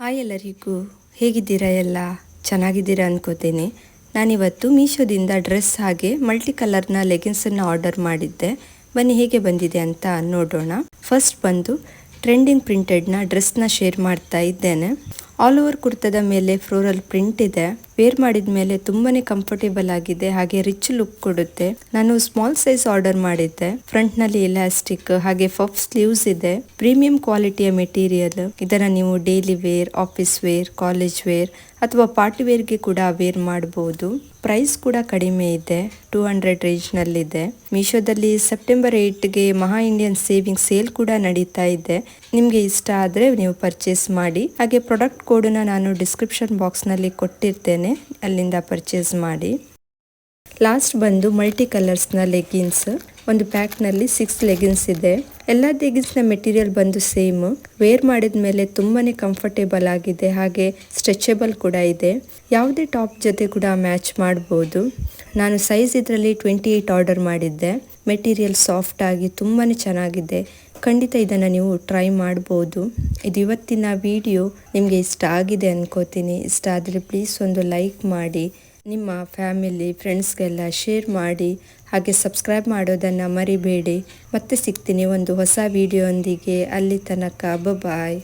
Hi ಎಲ್ಲರಿಗೂ, ಹೇಗಿದ್ದೀರಾ? ಎಲ್ಲ ಚೆನ್ನಾಗಿದ್ದೀರಾ ಅನ್ಕೋತೀನಿ. ನಾನಿವತ್ತು ಮೀಶೋದಿಂದ ಡ್ರೆಸ್ ಹಾಗೆ ಮಲ್ಟಿ ಕಲರ್ನ ಲೆಗಿನ್ಸನ್ನು ಆರ್ಡರ್ ಮಾಡಿದ್ದೆ. ಬನ್ನಿ ಹೇಗೆ ಬಂದಿದೆ ಅಂತ ನೋಡೋಣ. ಫಸ್ಟ್ ಬಂದು ಟ್ರೆಂಡಿಂಗ್ ಪ್ರಿಂಟೆಡ್ನ ಡ್ರೆಸ್ನ ಶೇರ್ ಮಾಡ್ತಾ ಇದ್ದೇನೆ. ಆಲ್ ಓವರ್ ಕುರ್ತಾದ ಮೇಲೆ ಫ್ಲೋರಲ್ ಪ್ರಿಂಟ್ ಇದೆ. ವೇರ್ ಮಾಡಿದ ಮೇಲೆ ತುಂಬಾನೇ ಕಂಫರ್ಟೇಬಲ್ ಆಗಿದೆ, ಹಾಗೆ ರಿಚ್ ಲುಕ್ ಕೊಡುತ್ತೆ. ನಾನು ಸ್ಮಾಲ್ ಸೈಜ್ ಆರ್ಡರ್ ಮಾಡಿದ್ದೆ. ಫ್ರಂಟ್ ನಲ್ಲಿ ಎಲಾಸ್ಟಿಕ್ ಹಾಗೆ ಪಫ್ ಸ್ಲೀವ್ಸ್ ಇದೆ. ಪ್ರೀಮಿಯಂ ಕ್ವಾಲಿಟಿಯ ಮೆಟೀರಿಯಲ್. ಇದನ್ನ ನೀವು daily wear, office wear, college wear ಅಥವಾ ಪಾರ್ಟಿ ವೇರ್ಗೆ ಕೂಡ ವೇರ್ ಮಾಡಬಹುದು. ಪ್ರೈಸ್ ಕೂಡ ಕಡಿಮೆ ಇದೆ, 200 ರೇಂಜ್ ನಲ್ಲಿದೆ. ಮೀಶೋದಲ್ಲಿ ಸೆಪ್ಟೆಂಬರ್ 8ಗೆ ಮಹಾ ಇಂಡಿಯನ್ ಸೇವಿಂಗ್ ಸೇಲ್ ಕೂಡ ನಡೀತಾ ಇದೆ. ನಿಮ್ಗೆ ಇಷ್ಟ ಆದ್ರೆ ನೀವು ಪರ್ಚೇಸ್ ಮಾಡಿ. ಹಾಗೆ ಪ್ರಾಡಕ್ಟ್ ಕೋಡನ್ನ ನಾನು ಡಿಸ್ಕ್ರಿಪ್ಷನ್ ಬಾಕ್ಸ್ ನಲ್ಲಿ ಕೊಟ್ಟಿರ್ತೇನೆ, ಅಲ್ಲಿಂದ ಪರ್ಚೇಸ್ ಮಾಡಿ. ಲಾಸ್ಟ್ ಬಂದು ಮಲ್ಟಿ ಕಲರ್ಸ್ನ ಲೆಗಿನ್ಸ್. ಒಂದು ಪ್ಯಾಕ್ನಲ್ಲಿ 6 ಲೆಗಿನ್ಸ್ ಇದೆ. ಎಲ್ಲ ಲೆಗಿನ್ಸ್ನ ಮೆಟೀರಿಯಲ್ ಬಂದು ಸೇಮ್. ವೇರ್ ಮಾಡಿದ ಮೇಲೆ ತುಂಬಾನೇ ಕಂಫರ್ಟೇಬಲ್ ಆಗಿದೆ, ಹಾಗೆ ಸ್ಟ್ರೆಚಬಲ್ ಕೂಡ ಇದೆ. ಯಾವುದೇ ಟಾಪ್ ಜೊತೆ ಕೂಡ ಮ್ಯಾಚ್ ಮಾಡಬಹುದು. ನಾನು ಸೈಜ್ ಇದರಲ್ಲಿ 28 ಆರ್ಡರ್ ಮಾಡಿದ್ದೆ. ಮೆಟೀರಿಯಲ್ ಸಾಫ್ಟ್ ಆಗಿ ತುಂಬಾನೇ ಚೆನ್ನಾಗಿದೆ. ಖಂಡಿತ ಇದನ್ನು ನೀವು ಟ್ರೈ ಮಾಡ್ಬೋದು. ಇದು ಇವತ್ತಿನ ವಿಡಿಯೋ ನಿಮಗೆ ಇಷ್ಟ ಆಗಿದೆ ಅನ್ಕೋತೀನಿ. ಇಷ್ಟ ಆದರೆ ಪ್ಲೀಸ್ ಒಂದು ಲೈಕ್ ಮಾಡಿ, ನಿಮ್ಮ ಫ್ಯಾಮಿಲಿ ಫ್ರೆಂಡ್ಸ್ಗೆಲ್ಲ ಶೇರ್ ಮಾಡಿ, ಹಾಗೆ ಸಬ್ಸ್ಕ್ರೈಬ್ ಮಾಡೋದನ್ನು ಮರಿಬೇಡಿ. ಮತ್ತೆ ಸಿಗ್ತೀನಿ ಒಂದು ಹೊಸ ವಿಡಿಯೋ ಒಂದಿಗೆ. ಅಲ್ಲಿ ತನಕ ಬಾಯ್.